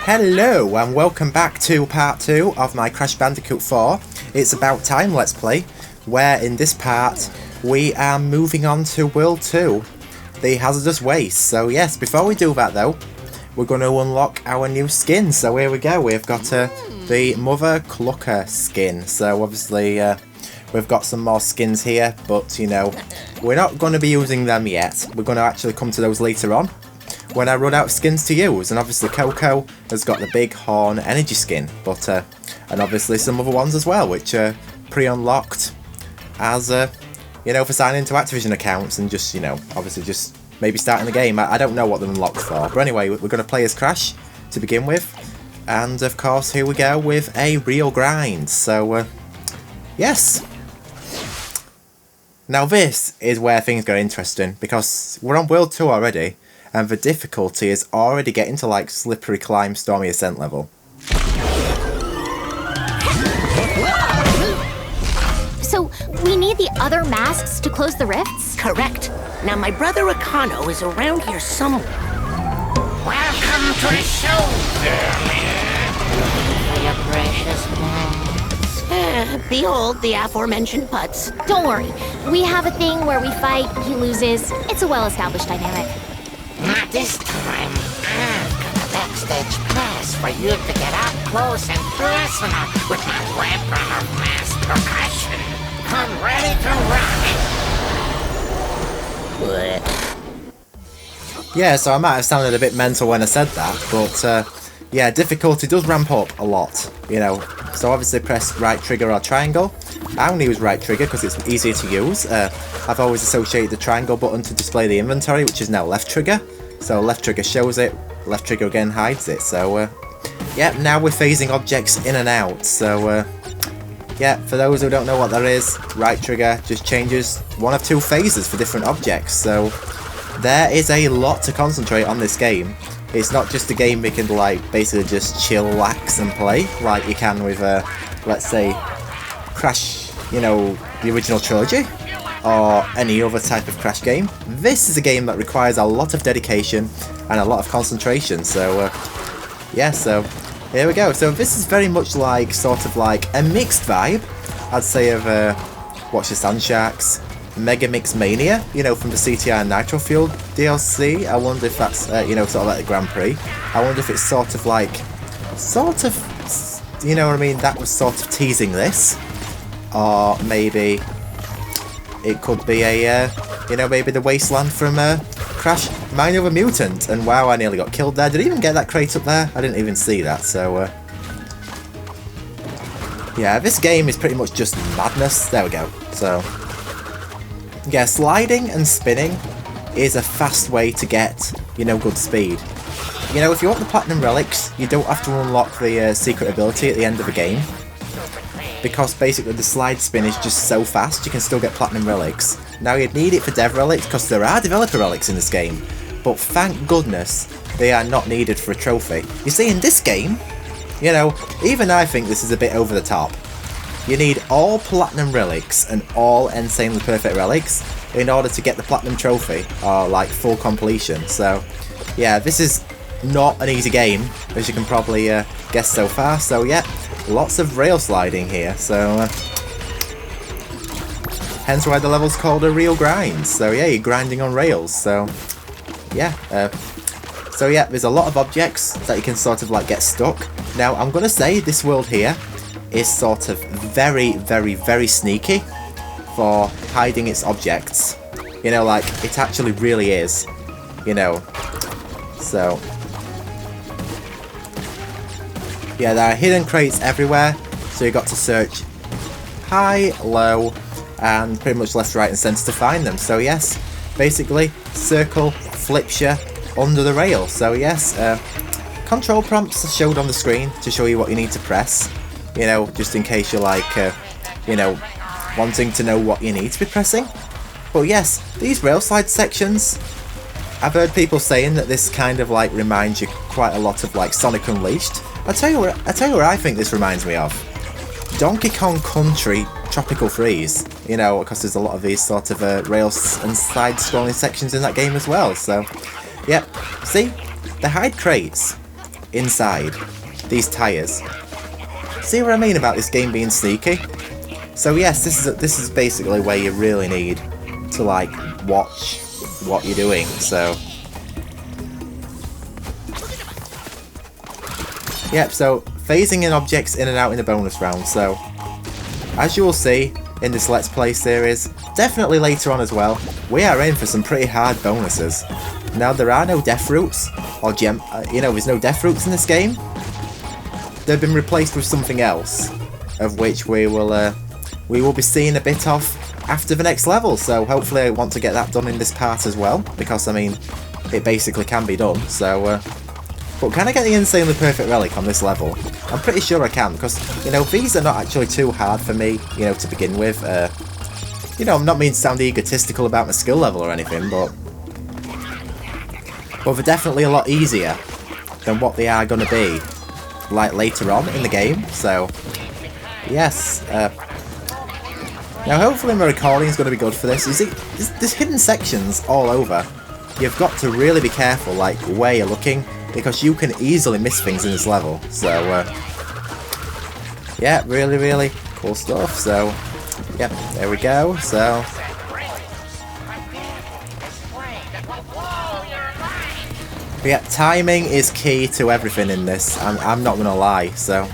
Hello and welcome back to part 2 of my Crash Bandicoot 4 It's About Time Let's Play, where in this part we are moving on to World 2, the Hazardous Waste. So yes, before we do that though, we're going to unlock our new skin. So here we go, we've got the Mother Clucker skin. So obviously we've got some more skins here, but you know, we're not going to be using them yet. We're going to actually come to those later on, when I run out of skins to use. And obviously Coco has got the big horn energy skin, but and obviously some other ones as well, which are pre-unlocked as you know, for signing into Activision accounts and just, you know, obviously just maybe starting the game. I don't know what they're unlocked for, but anyway, we're going to play as Crash to begin with, and of course here we go with a real grind. So yes, now this is where things get interesting, because we're on World 2 already, and the difficulty is already getting to like slippery climb, stormy ascent level. So, we need the other masks to close the rifts? Correct. Now my brother Akano is around here somewhere. Welcome to the show, For your precious mask. Behold the aforementioned putts. Don't worry, we have a thing where we fight, he loses. It's a well-established dynamic. Not this time. I've got a backstage pass for you to get up close and personal with my weapon of mass percussion. I'm ready to rock. Yeah, so I might have sounded a bit mental when I said that, but yeah, difficulty does ramp up a lot, you know. So obviously press right trigger or triangle. I only use right trigger because it's easier to use. I've always associated the triangle button to display the inventory, which is now left trigger. So left trigger shows it, left trigger again hides it. So yeah, now we're phasing objects in and out. So yeah, for those who don't know what that is, right trigger just changes one of two phases for different objects. So there is a lot to concentrate on this game. It's not just a game we can like basically just chillax and play like you can with let's say Crash, you know, the original trilogy, or any other type of Crash game. This is a game that requires a lot of dedication and a lot of concentration. So yeah, so here we go. So this is very much like sort of like a mixed vibe, I'd say, of Watch the Sand Sharks, Mega Mix Mania, you know, from the CTR Nitro Fuel DLC. I wonder if that's you know, sort of like the Grand Prix. I wonder if it's sort of, you know what I mean, that was sort of teasing this. Or maybe it could be a, you know, maybe the wasteland from Crash Mine of a Mutant. And wow, I nearly got killed there. Did I even get that crate up there? I didn't even see that. So yeah, this game is pretty much just madness. There we go. So yeah, sliding and spinning is a fast way to get, you know, good speed. You know, if you want the Platinum Relics, you don't have to unlock the secret ability at the end of the game, because basically the slide spin is just so fast, you can still get Platinum Relics. Now you'd need it for Dev Relics, because there are Developer Relics in this game, but thank goodness they are not needed for a trophy. You see, in this game, you know, even I think this is a bit over the top. You need all Platinum Relics and all Insanely Perfect Relics in order to get the Platinum Trophy, or like full completion. So yeah, this is not an easy game, as you can probably guess so far. So yeah, lots of rail sliding here, so hence why the level's called a real grind. So yeah, you're grinding on rails. So yeah, there's a lot of objects that you can sort of like get stuck. Now I'm gonna say this world here is sort of very, very, very sneaky for hiding its objects. You know, like, it actually really is, you know. So yeah, there are hidden crates everywhere, so you got to search high, low, and pretty much left, right and centre to find them. So yes, basically circle flips you under the rail. So yes, control prompts are showed on the screen to show you what you need to press, you know, just in case you're like you know, wanting to know what you need to be pressing. But yes, these rail slide sections, I've heard people saying that this kind of like reminds you quite a lot of like Sonic Unleashed. I tell you what I think this reminds me of. Donkey Kong Country Tropical Freeze, you know, because there's a lot of these sort of rails and side-scrolling sections in that game as well. So, yeah, see, the hide crates inside these tyres. See what I mean about this game being sneaky? So yes, this is basically where you really need to like watch what you're doing. So yep, so phasing in objects in and out in the bonus round. So as you will see in this Let's Play series, definitely later on as well, we are in for some pretty hard bonuses. Now there are no death roots or gem, there's no death roots in this game. They've been replaced with something else, of which we will be seeing a bit of after the next level. So hopefully I want to get that done in this part as well, because I mean, it basically can be done. So, but can I get the insanely perfect relic on this level? I'm pretty sure I can, because these are not actually too hard for me, to begin with. I'm not meaning to sound egotistical about my skill level or anything, but they're definitely a lot easier than what they are going to be like later on in the game. So yes, now hopefully my recording is going to be good for this. You see, there's hidden sections all over. You've got to really be careful like where you're looking, because you can easily miss things in this level. So yeah, really cool stuff. So yep, there we go. So yeah, timing is key to everything in this, and I'm not gonna lie. So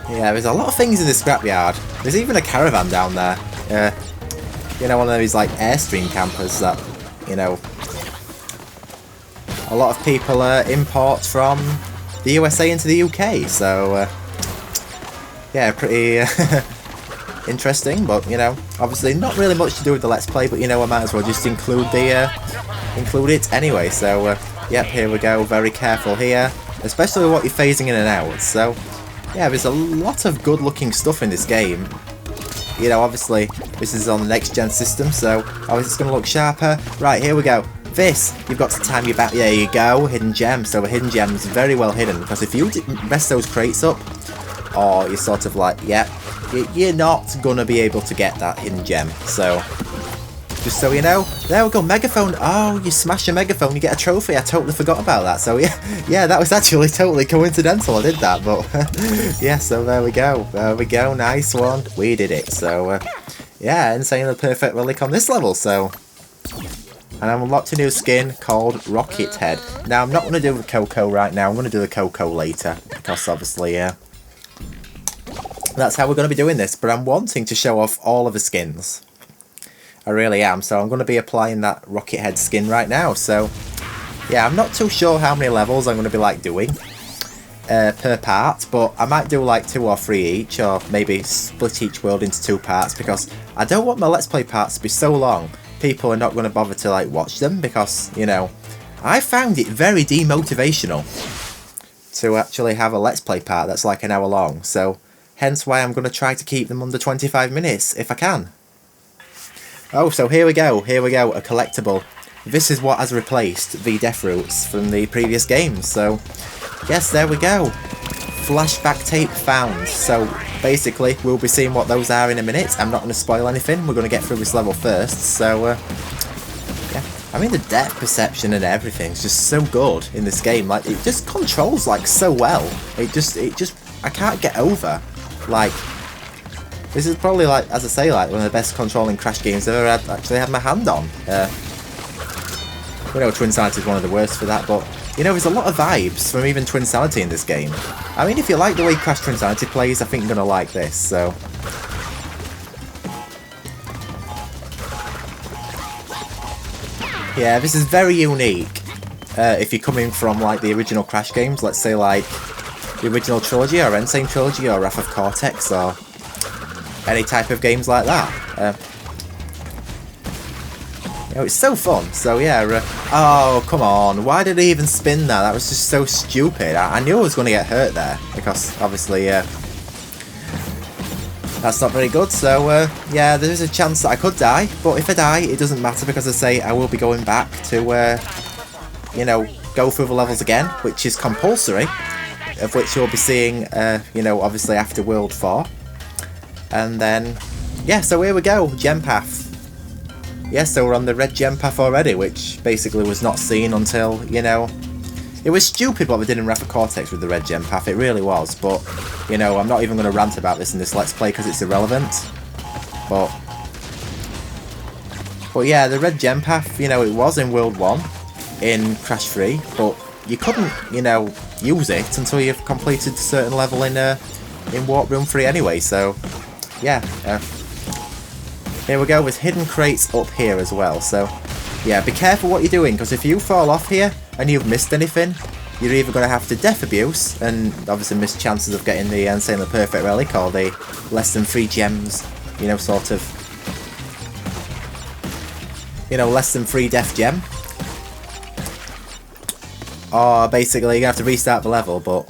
yeah, there's a lot of things in the scrapyard. There's even a caravan down there. One of these like Airstream campers that a lot of people import from the USA into the UK. So yeah, pretty interesting. But obviously not really much to do with the Let's Play. But I might as well just include it anyway. So yep, here we go. Very careful here, especially what you're phasing in and out. So yeah, there's a lot of good looking stuff in this game. Obviously this is on the next gen system, so obviously it's going to look sharper. Right, here we go. This, you've got to time your back. There you go, hidden gem. So a hidden gem is very well hidden, because if you mess those crates up, or you're sort of like, yeah, you're not going to be able to get that hidden gem. So just so you know, there we go, megaphone. Oh, you smash a megaphone, you get a trophy. I totally forgot about that. So yeah, that was actually totally coincidental. I did that, but yeah. So there we go, nice one. We did it. So yeah, insanely perfect relic on this level. So, and I'm unlocked a new skin called Rocket Head. Now I'm not going to do the Coco right now. I'm going to do the Coco later, because obviously that's how we're going to be doing this. But I'm wanting to show off all of the skins. I really am, so I'm going to be applying that Rocket Head skin right now. So yeah, I'm not too sure how many levels I'm going to be like doing per part, but I might do like 2 or 3 each, or maybe split each world into 2 parts, because I don't want my Let's Play parts to be so long people are not going to bother to like watch them, because I found it very demotivational to actually have a Let's Play part that's like an hour long. So hence why I'm going to try to keep them under 25 minutes if I can. Oh, so here we go, a collectible. This is what has replaced the death roots from the previous games. So yes, there we go. Flashback tape found. So basically we'll be seeing what those are in a minute. I'm not going to spoil anything, we're going to get through this level first. So yeah, I mean the depth perception and everything's just so good in this game. Like, it just controls like so well. It just I can't get over, like, this is probably, like, as I say, like one of the best controlling Crash games I've ever actually had my hand on. Twinsanity is one of the worst for that, but there's a lot of vibes from even Twinsanity in this game. I mean, if you like the way Crash Twinsanity plays, I think you're gonna like this. So yeah, this is very unique. If you're coming from like the original Crash games, let's say like the original trilogy or Insane trilogy or Wrath of Cortex or any type of games like that. It's so fun. So yeah, oh come on, why did he even spin that? That was just so stupid. I knew I was going to get hurt there, because obviously that's not very good. So yeah, there's a chance that I could die, but if I die it doesn't matter, because I say I will be going back to go through the levels again, which is compulsory, of which you'll be seeing obviously after World 4. And then, yeah, so here we go, gem path. Yeah, so we're on the red gem path already, which basically was not seen until, It was stupid what we did in Wrath of Cortex with the red gem path, it really was, but, you know, I'm not even going to rant about this in this Let's Play because it's irrelevant. But yeah, the red gem path, you know, it was in World 1, in Crash 3, but you couldn't, you know, use it until you've completed a certain level in Warp Room 3 anyway, so, yeah. Here we go with hidden crates up here as well, so, yeah, be careful what you're doing, because if you fall off here and you've missed anything, you're either going to have to death abuse, and obviously miss chances of getting the Insanely Perfect Relic, or the less than 3 gems, you know, sort of, you know, less than 3 death gem. Or basically you're going to have to restart the level, but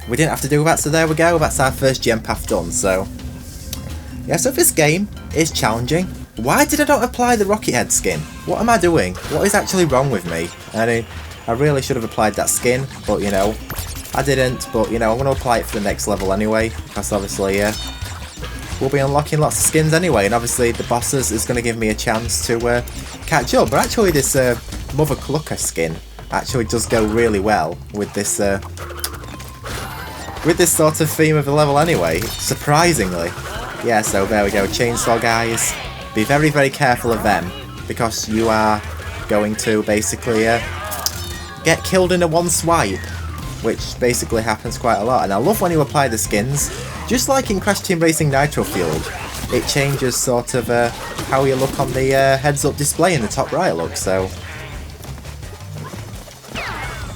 we didn't have to do that, so there we go, that's our first gem path done, so... Yeah, so this game is challenging. Why did I not apply the Rocket Head skin? What am I doing? What is actually wrong with me? I really should have applied that skin, but you know, I didn't, but you know, I'm going to apply it for the next level anyway, because obviously, we'll be unlocking lots of skins anyway, and obviously the bosses is going to give me a chance to catch up. But actually this Mother Clucker skin actually does go really well with this sort of theme of the level anyway, surprisingly. Yeah, so there we go, chainsaw guys. Be very, very careful of them, because you are going to basically get killed in a one swipe, which basically happens quite a lot. And I love when you apply the skins, just like in Crash Team Racing Nitro Fueled, it changes sort of how you look on the heads-up display in the top right look, so...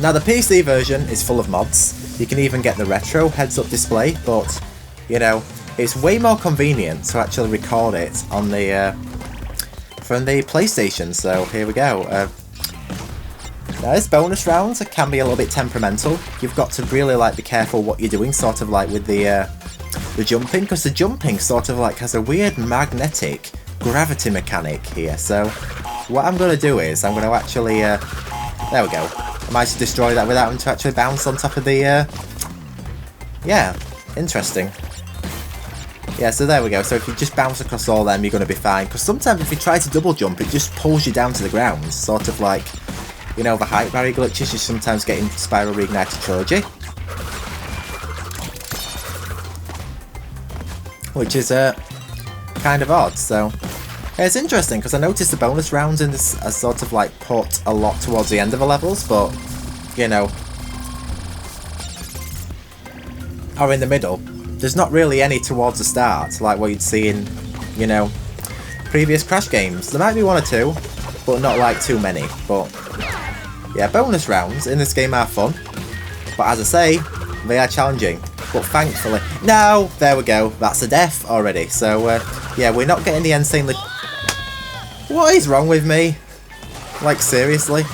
Now the PC version is full of mods. You can even get the retro heads-up display, but, you know, it's way more convenient to actually record it on the from the PlayStation, so here we go. Now this bonus round can be a little bit temperamental. You've got to really like be careful what you're doing, sort of like with the jumping, because the jumping sort of like has a weird magnetic gravity mechanic here. So what I'm going to do is I'm going to actually there we go. I might destroy that without him to actually bounce on top of the yeah, interesting. Yeah, so there we go. So if you just bounce across all them, you're going to be fine. Because sometimes if you try to double jump, it just pulls you down to the ground. Sort of like, you know, the height barrier glitches you sometimes get in Spiral Reignited Trilogy. Which is kind of odd, so... Yeah, it's interesting, because I noticed the bonus rounds in this are sort of like put a lot towards the end of the levels, but, you know... Or in the middle. There's not really any towards the start, like what you'd see in, you know, previous Crash games. There might be one or two, but not like too many. But, yeah, bonus rounds in this game are fun. But as I say, they are challenging. But thankfully... No! There we go. That's a death already. So, yeah, we're not getting the insanely... What is wrong with me? Like, seriously?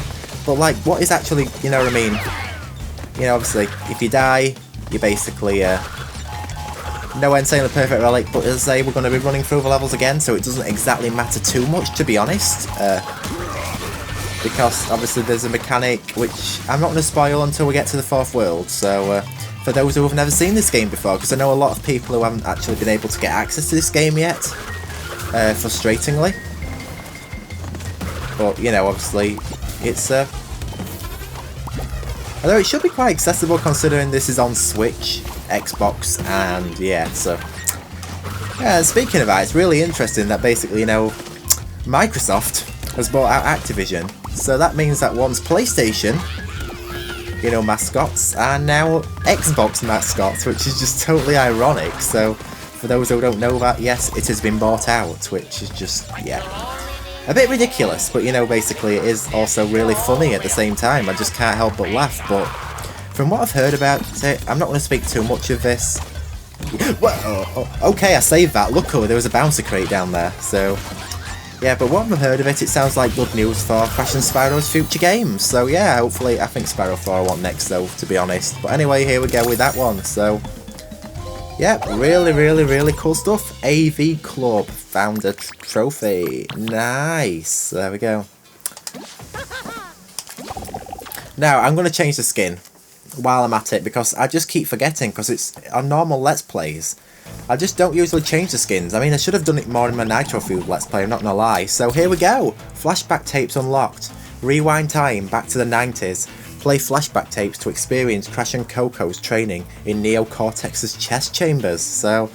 But, like, what is actually... You know what I mean? You know, obviously, if you die, you basically... No Insanely Perfect Relic, but as I say, we're going to be running through the levels again, so it doesn't exactly matter too much, to be honest. Because, obviously, there's a mechanic which I'm not going to spoil until we get to the 4th world, so for those who have never seen this game before, because I know a lot of people who haven't actually been able to get access to this game yet, frustratingly. But, you know, obviously, it's... Although it should be quite accessible considering this is on Switch, Xbox, and yeah, so... Yeah, speaking of that, it's really interesting that basically, you know, Microsoft has bought out Activision, so that means that one's PlayStation, you know, mascots, are now Xbox mascots, which is just totally ironic, so for those who don't know that, yes, it has been bought out, which is just, yeah... A bit ridiculous, but you know, basically it is also really funny at the same time. I just can't help but laugh, but from what I've heard about it, I'm not going to speak too much of this. Well, okay, I saved that. Luckily, there was a bouncer crate down there, so... Yeah, but what I've heard of it, it sounds like good news for Crash and Spyro's future games. So yeah, hopefully, I think Spyro 4 I want next though, to be honest. But anyway, here we go with that one, so... Yeah, really, really, really cool stuff. AV Club found a trophy. Nice. There we go. Now, I'm going to change the skin while I'm at it, because I just keep forgetting, because it's on normal Let's Plays. I just don't usually change the skins. I mean, I should have done it more in my Nitro Fueled Let's Play, I'm not going to lie. So here we go. Flashback tapes unlocked. Rewind time back to the 90s. Play flashback tapes to experience Crash and Coco's training in Neo Cortex's chest chambers. So,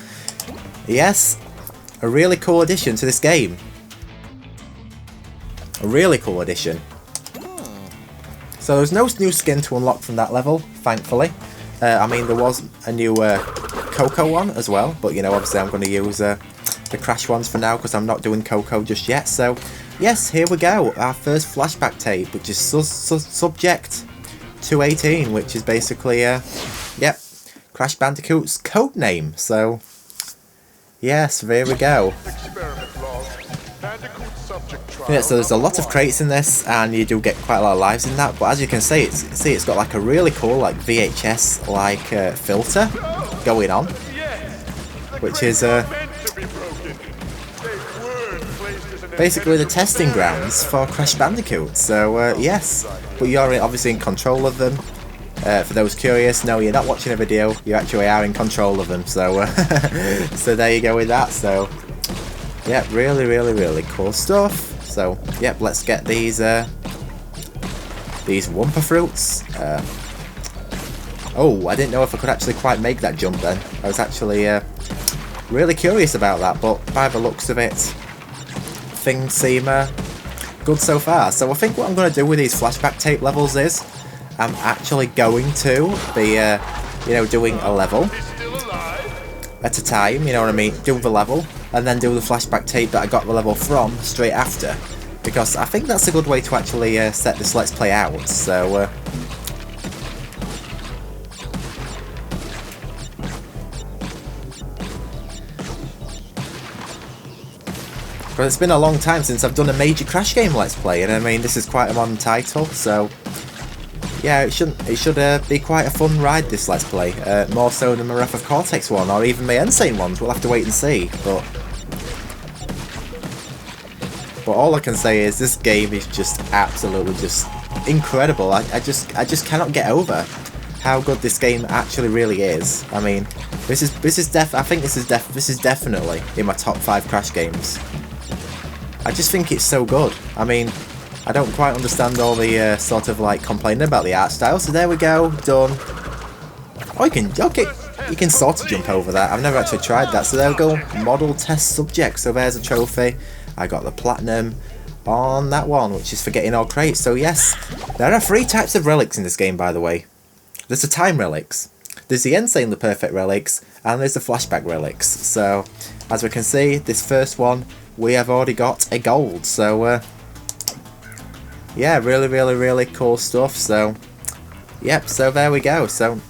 yes, a really cool addition to this game. A really cool addition. So there's no new skin to unlock from that level, thankfully. I mean, there was a new Coco one as well, but you know, obviously I'm going to use the Crash ones for now because I'm not doing Coco just yet. So, yes, here we go. Our first flashback tape, which is subject 218, which is basically, yep, Crash Bandicoot's code name. So, yes, there we go. Yeah, so there's a lot of crates in this, and you do get quite a lot of lives in that. But as you can see, it's got like a really cool like VHS like filter going on, which is basically the testing grounds for Crash Bandicoot. So yes, but you're obviously in control of them. For those curious, no, you're not watching a video, you actually are in control of them. So so there you go with that. So yeah, really cool stuff. So yep, let's get these Wumpa fruits. Oh, I didn't know if I could actually quite make that jump then. I was actually really curious about that, but by the looks of it, things seem good so far. So I think what I'm going to do with these flashback tape levels is I'm actually going to be, you know, doing a level at a time, you know what I mean? Do the level, and then do the flashback tape that I got the level from straight after. Because I think that's a good way to actually set this Let's Play out. So, but it's been a long time since I've done a major Crash game Let's Play, and I mean, this is quite a modern title, so yeah, it should be quite a fun ride, this Let's Play. More so than my Wrath of Cortex one, or even my Insane ones. We'll have to wait and see. But all I can say is this game is just absolutely just incredible. I just cannot get over how good this game actually really is. I mean, I think this is definitely in my top 5 Crash games. I just think it's so good. I mean, I don't quite understand all the sort of like complaining about the art style. So there we go, done. Oh, you can sort of jump over that. I've never actually tried that. So there we go, model test subject. So there's a trophy. I got the platinum on that one, which is for getting all crates. So yes, there are 3 types of relics in this game, by the way. There's the time relics, there's the insanely perfect relics, and there's the flashback relics. So as we can see, this first one we have already got a gold. So yeah, really cool stuff. So yep, so there we go. So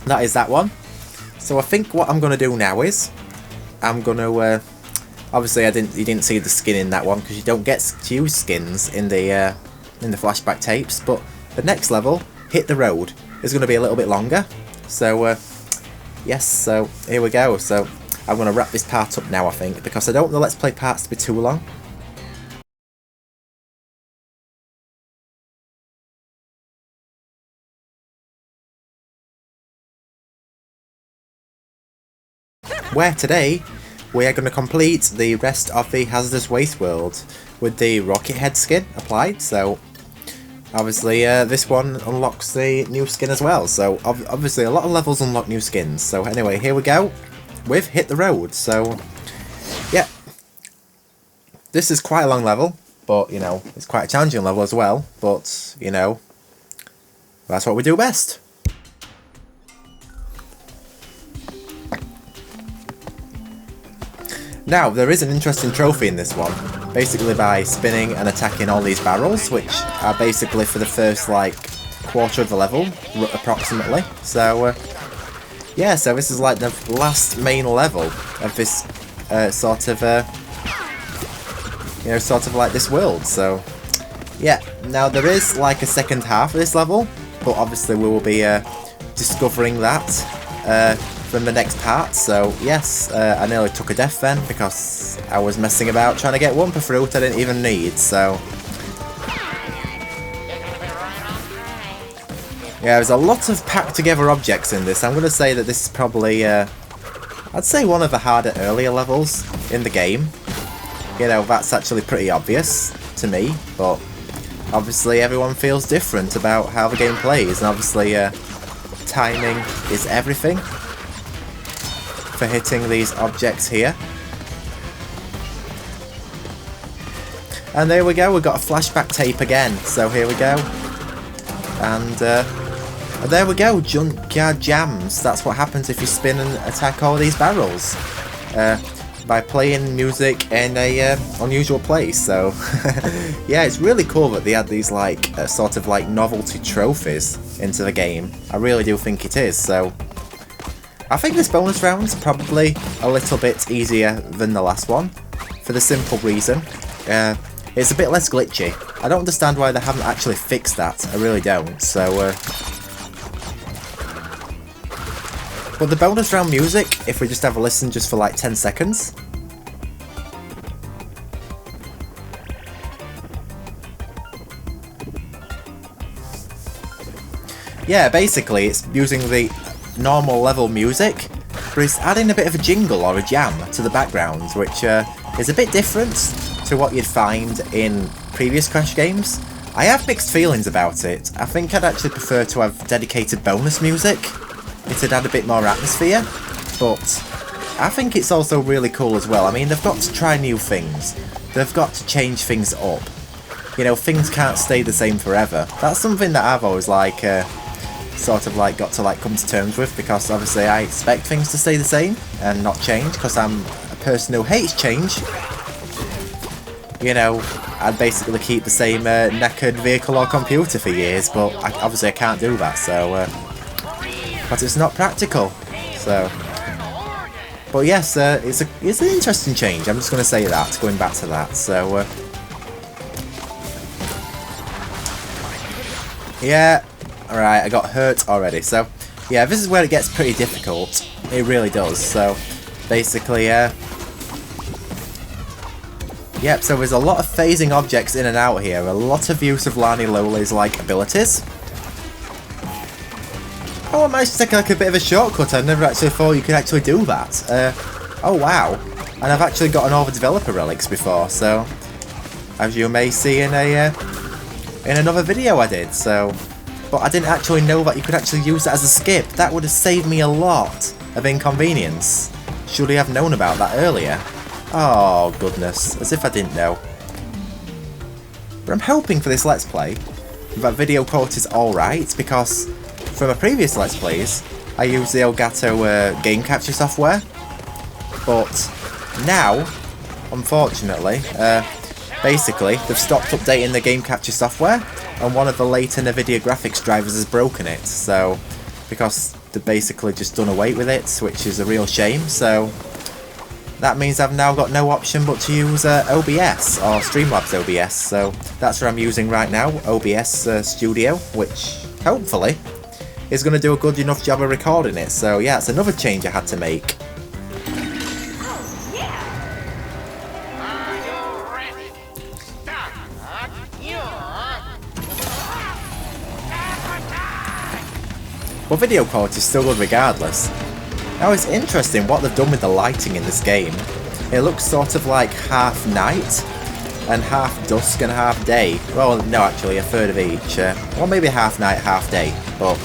that is that one. So I think what I'm gonna do now is I'm gonna obviously you didn't see the skin in that one because you don't get to use skins in the flashback tapes, but the next level, Hit the Road, is going to be a little bit longer. So yes, so here we go. So I'm going to wrap this part up now, I think, because I don't want the Let's Play parts to be too long. Where today we are going to complete the rest of the Hazardous Waste World with the Rocket Head skin applied. So obviously this one unlocks the new skin as well. So obviously a lot of levels unlock new skins. So anyway, here we go with Hit the Road. So yeah, this is quite a long level, but you know, it's quite a challenging level as well. But you know, that's what we do best. Now, there is an interesting trophy in this one, basically by spinning and attacking all these barrels, which are basically for the first, like, quarter of the level, approximately. So, yeah, so this is like the last main level of this sort of, you know, sort of like this world. So, yeah, now there is like a second half of this level, but obviously we will be discovering that from the next part. So yes, I nearly took a death then because I was messing about trying to get Wumpa fruit I didn't even need. So yeah, there's a lot of packed together objects in this. I'm going to say that this is probably I'd say one of the harder earlier levels in the game. You know, that's actually pretty obvious to me, but obviously everyone feels different about how the game plays, and obviously timing is everything for hitting these objects here. And there we go, we've got a flashback tape again, so here we go. And there we go, junkyard jams. That's what happens if you spin and attack all these barrels. By playing music in a unusual place. So yeah, it's really cool that they add these like sort of like novelty trophies into the game. I really do think it is. So I think this bonus round's probably a little bit easier than the last one, for the simple reason it's a bit less glitchy. I don't understand why they haven't actually fixed that. I really don't. So but the bonus round music, if we just have a listen just for like 10 seconds. Yeah, basically it's using the normal level music, but it's adding a bit of a jingle or a jam to the background, which is a bit different to what you'd find in previous Crash games. I have mixed feelings about it. I think I'd actually prefer to have dedicated bonus music. It'd add a bit more atmosphere, but I think it's also really cool as well. I mean, they've got to try new things. They've got to change things up. You know, things can't stay the same forever. That's something that I've always like, sort of like got to like come to terms with, because obviously I expect things to stay the same and not change, because I'm a person who hates change. You know, I'd basically keep the same knackered vehicle or computer for years, but obviously I can't do that, so... but it's not practical, so... But yes, it's an interesting change, I'm just going to say that, going back to that, so... yeah, alright, I got hurt already, so... yeah, this is where it gets pretty difficult, it really does, so... basically, yep, so there's a lot of phasing objects in and out here, a lot of use of Lani Loli's like abilities. Oh, I managed to take like a bit of a shortcut. I never actually thought you could actually do that. Oh wow. And I've actually gotten all the developer relics before, so as you may see in another video I did, so but I didn't actually know that you could actually use that as a skip. That would have saved me a lot of inconvenience. Should I have known about that earlier? Oh goodness, as if I didn't know. But I'm hoping for this Let's Play that video quality is alright, because from my previous Let's Plays, I used the Elgato game capture software, but now, unfortunately, basically, they've stopped updating the game capture software, and one of the later NVIDIA graphics drivers has broken it, so, because they've basically just done away with it, which is a real shame, so that means I've now got no option but to use OBS, or Streamlabs OBS, so that's what I'm using right now, OBS Studio, which, hopefully, is going to do a good enough job of recording it. So yeah, it's another change I had to make. Well, video quality is still good regardless. Now it's interesting what they've done with the lighting in this game. It looks sort of like half night and half dusk and half day. Well, no, actually a third of each. Well, maybe half night, half day, but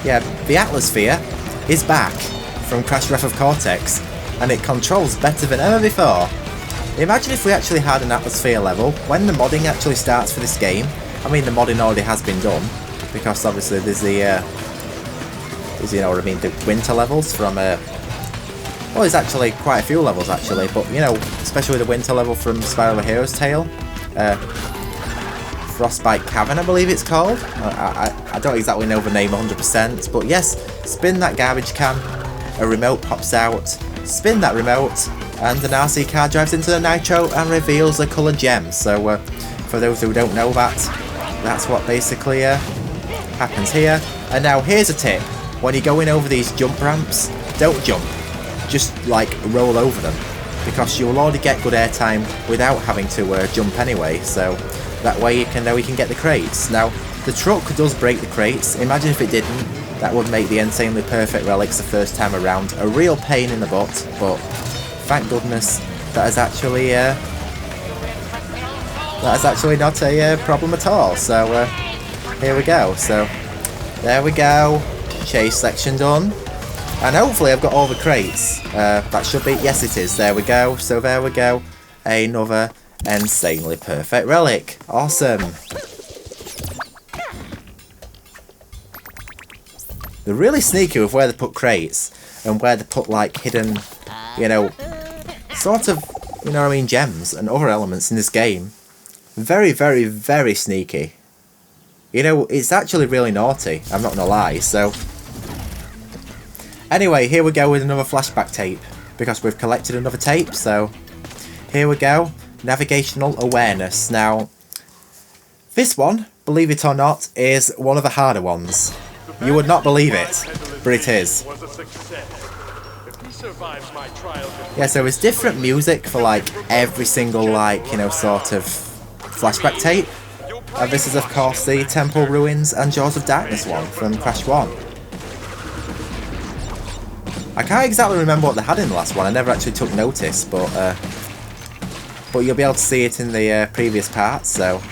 yeah, the atmosphere is back from Crash Wrath of Cortex, and it controls better than ever before. Imagine if we actually had an atmosphere level when the modding actually starts for this game. I mean, the modding already has been done, because obviously there's the, you know what I mean, the winter levels from, well, there's actually quite a few levels actually, but you know, especially the winter level from Spiral the Hero's Tale. Frostbite Cavern, I believe it's called. I don't exactly know the name 100%, but yes, spin that garbage can, a remote pops out, spin that remote, and an RC car drives into the nitro and reveals a coloured gem. So, for those who don't know that, that's what basically happens here. And now here's a tip: when you're going over these jump ramps, don't jump, just like roll over them, because you'll already get good airtime without having to jump anyway. So that way you can get the crates. Now, the truck does break the crates. Imagine if it didn't. That would make the insanely perfect relics the first time around a real pain in the butt, but thank goodness that has actually That's actually not a problem at all. So here we go. So there we go. Chase section done. And hopefully I've got all the crates. That should be, yes it is. There we go. So there we go. Another insanely perfect relic. Awesome. They're really sneaky with where they put crates and where they put like hidden, you know, sort of, you know what I mean, gems and other elements in this game. Very, very, very sneaky. You know, it's actually really naughty, I'm not gonna lie, so... Anyway, here we go with another flashback tape, because we've collected another tape, so... Here we go, Navigational Awareness. Now, this one, believe it or not, is one of the harder ones. You would not believe it, but it is. Yeah, so it's different music for like every single like, you know, sort of flashback tape. This is of course the Temple Ruins and Jaws of Darkness one from Crash 1. I can't exactly remember what they had in the last one, I never actually took notice, but you'll be able to see it in the previous parts, so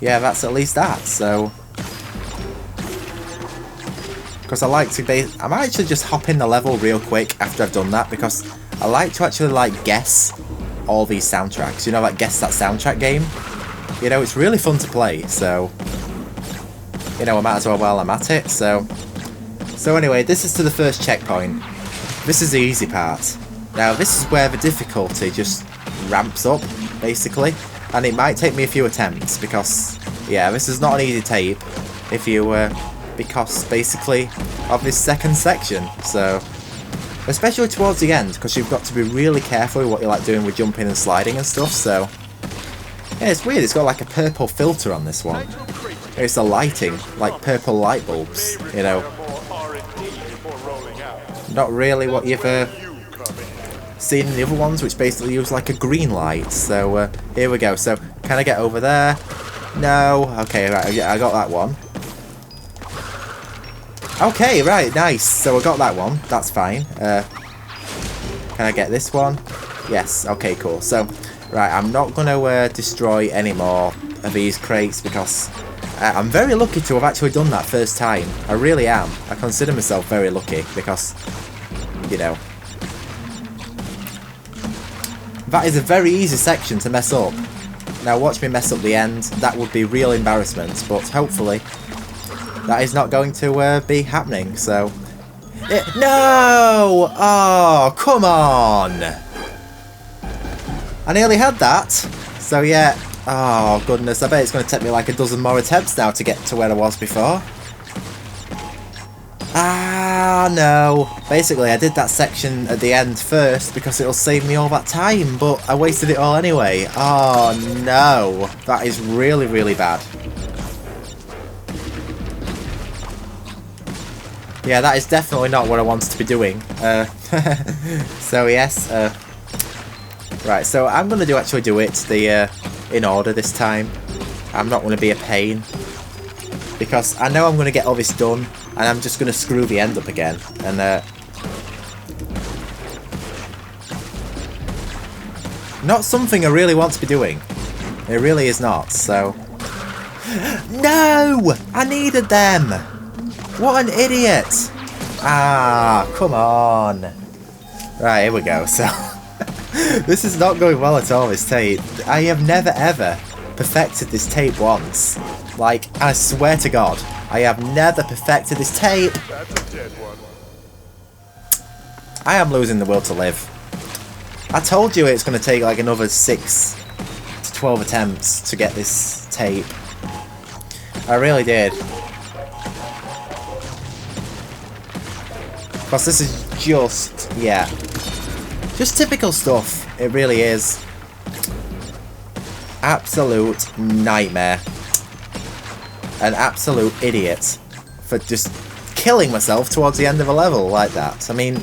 yeah, that's at least that, so... Because I like to I might actually just hop in the level real quick after I've done that, because I like to actually like guess all these soundtracks, you know, like guess that soundtrack game. You know, it's really fun to play, so, you know, I might as well while I'm at it, so anyway, this is to the first checkpoint. This is the easy part. Now, this is where the difficulty just ramps up, basically, and it might take me a few attempts, because, yeah, this is not an easy tape, if you, because, basically, of this second section, so, especially towards the end, because you've got to be really careful with what you're, like, doing with jumping and sliding and stuff, so, yeah, it's weird, it's got, like, a purple filter on this one. It's the lighting, like purple light bulbs, you know. Not really what you've seen in the other ones, which basically use like a green light. So here we go. So can I get over there? No. Okay, right. I got that one. Okay, right. Nice. So I got that one. That's fine. Can I get this one? Yes. Okay, cool. So right, I'm not going to destroy any more of these crates because I'm very lucky to have actually done that first time. I really am. I consider myself very lucky because, you know, that is a very easy section to mess up. Now watch me mess up the end. That would be real embarrassment, but hopefully that is not going to be happening, so... No! Oh, come on! I nearly had that. So yeah, oh goodness, I bet it's going to take me like a dozen more attempts now to get to where I was before. Ah, no. Basically, I did that section at the end first because it'll save me all that time, but I wasted it all anyway. Oh no, that is really, really bad. Yeah, that is definitely not what I wanted to be doing. So yes, right, so I'm going to actually do it in order this time. I'm not going to be a pain. Because I know I'm going to get all this done, and I'm just going to screw the end up again. And, not something I really want to be doing. It really is not, so... No! I needed them! What an idiot! Ah, come on. Right, here we go, so... This is not going well at all, this tape. I have never ever perfected this tape once. Like, I swear to God, I have never perfected this tape. That's a dead one. I am losing the will to live. I told you it's going to take like another 6 to 12 attempts to get this tape. I really did. Because this is just, yeah, just typical stuff. It really is. Absolute nightmare. An absolute idiot for just killing myself towards the end of a level like that. I mean,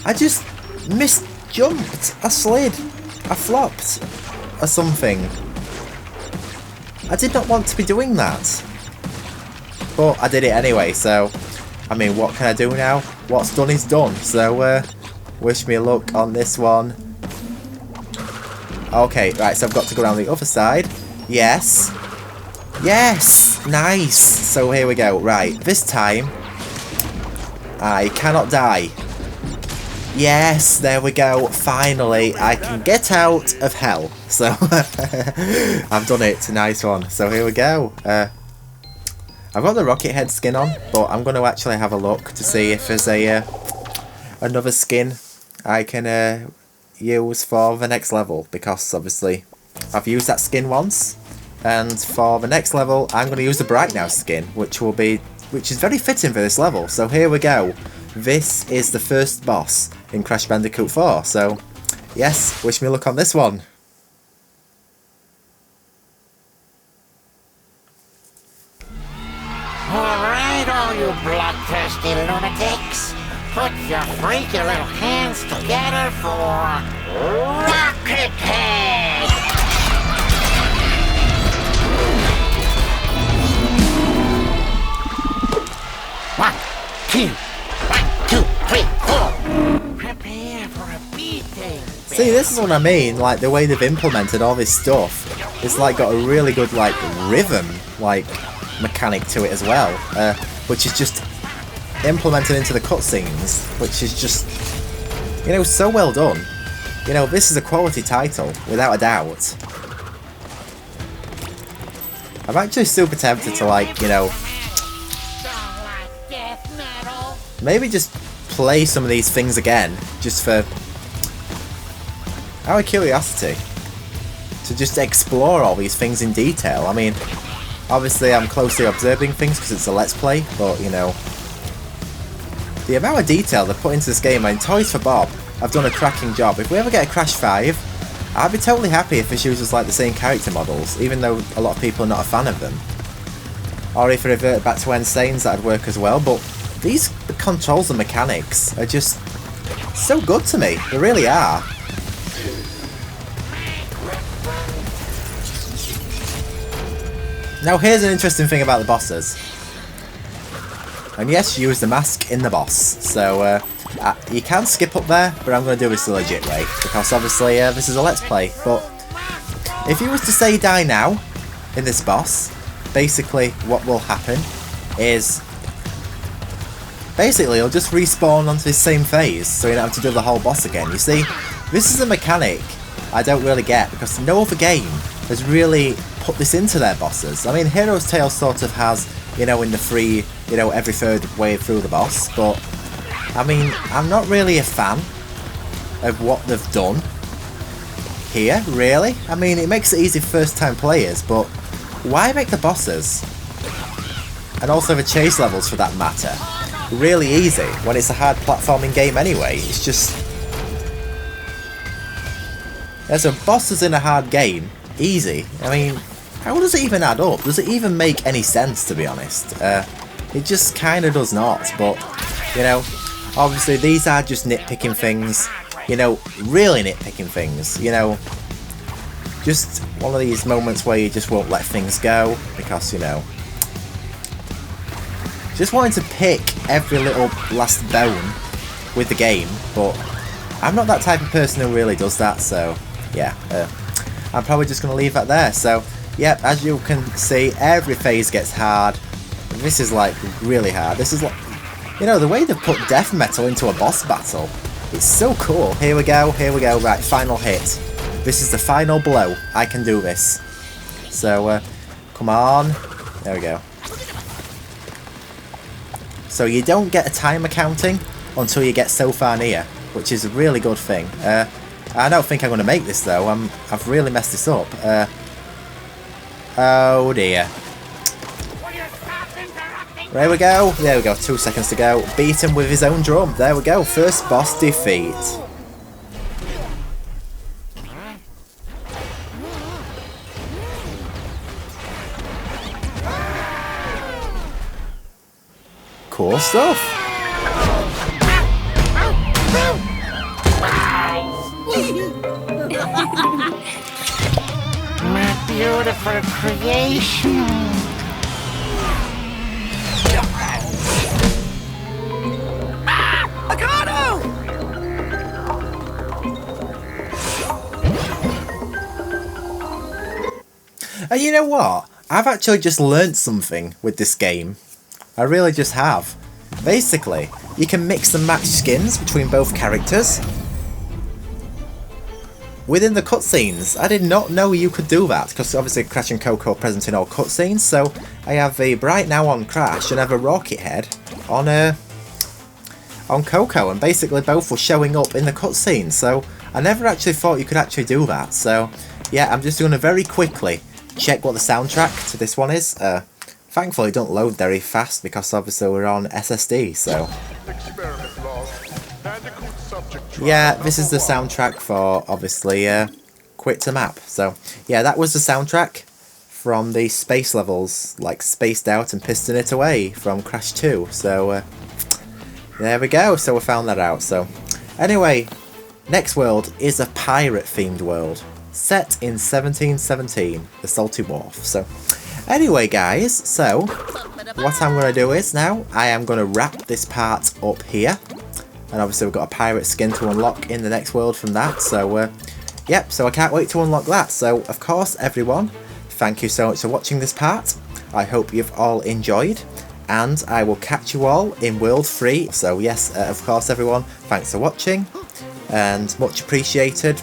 I just misjumped, I slid, I flopped, or something. I did not want to be doing that. But I did it anyway, so, I mean, what can I do now? What's done is done, so wish me luck on this one. Okay, right, so I've got to go around the other side. Yes. Yes! Nice! So here we go. Right, this time, I cannot die. Yes, there we go. Finally, I can get out of hell. So, I've done it. Nice one. So here we go. I've got the rocket head skin on, but I'm going to actually have a look to see if there's a another skin I can use for the next level, because obviously I've used that skin once, and for the next level I'm going to use the Bright Now skin, which is very fitting for this level. So here we go. This is the first boss in Crash Bandicoot 4, so yes, wish me luck on this one. Alright, all you bloodthirsty lunatics. Put your freaky little hands together for Rocket Head! 1, 2, 1, 2, 3, 4. Prepare for a beating. See, this is what I mean, like the way they've implemented all this stuff. It's like got a really good like rhythm, like mechanic to it as well, which is just implemented into the cutscenes, which is just, you know, so well done. You know, this is a quality title, without a doubt. I'm actually super tempted to, like, you know, maybe just play some of these things again, just for our curiosity, to just explore all these things in detail. I mean, obviously I'm closely observing things because it's a Let's Play, but, you know, the amount of detail they've put into this game, I mean, Toys for Bob have done a cracking job. If we ever get a Crash 5, I'd be totally happy if this uses like the same character models, even though a lot of people are not a fan of them. Or if it reverted back to Insane's, that'd work as well, but these controls and mechanics are just so good to me. They really are. Now here's an interesting thing about the bosses. And yes, you use the mask in the boss, so you can skip up there, but I'm going to do this the legit way, because obviously this is a Let's Play. But if you was to say die now in this boss, basically what will happen is, basically you'll just respawn onto this same phase, so you don't have to do the whole boss again. You see, this is a mechanic I don't really get, because no other game has really put this into their bosses. I mean, Hero's Tale sort of has, you know, in the free, you know, every third wave through the boss, but I mean, I'm not really a fan of what they've done here, really. I mean, it makes it easy for first time players, but why make the bosses, and also the chase levels for that matter, really easy when it's a hard platforming game anyway? It's just, as a bosses in a hard game, easy. I mean, how does it even add up? Does it even make any sense, to be honest? It just kind of does not, but, you know, obviously these are just nitpicking things, you know, really nitpicking things, you know, just one of these moments where you just won't let things go, because, you know, just wanting to pick every little last bone with the game, but I'm not that type of person who really does that, so, yeah, I'm probably just going to leave that there. So, yep, as you can see, every phase gets hard. This is, like, really hard. This is, like, you know, the way they've put death metal into a boss battle, it's so cool. Here we go, right, final hit. This is the final blow. I can do this. So, come on. There we go. So you don't get a timer counting until you get so far near, which is a really good thing. I don't think I'm going to make this though. I've really messed this up. Oh dear. There we go. There we go. 2 seconds to go. Beat him with his own drum. There we go. First boss defeat. Cool stuff. My beautiful creation. And you know what? I've actually just learnt something with this game. I really just have. Basically, you can mix and match skins between both characters within the cutscenes. I did not know you could do that, because obviously Crash and Coco are present in all cutscenes, so I have a Bright now on Crash and I have a Rocket Head on Coco, and basically both were showing up in the cutscenes, so I never actually thought you could actually do that. So yeah, I'm just going to very quickly check what the soundtrack to this one is. Thankfully it don't load very fast because obviously we're on SSD, so yeah, this is the soundtrack for obviously Quit to Map. So yeah, that was the soundtrack from the space levels, like Spaced Out and Piston It Away from Crash 2. So there we go, so we found that out. So anyway, next world is a pirate themed world set in 1717, the Salty Wharf. So anyway guys, so what I'm going to do is now I am going to wrap this part up here, and obviously we've got a pirate skin to unlock in the next world from that. So yep, so I can't wait to unlock that. So of course everyone, thank you so much for watching this part. I hope you've all enjoyed, and I will catch you all in World 3. So yes, of course everyone, thanks for watching and much appreciated.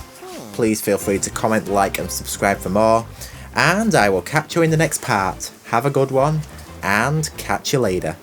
Please feel free to comment, like and subscribe for more, and I will catch you in the next part. Have a good one and catch you later.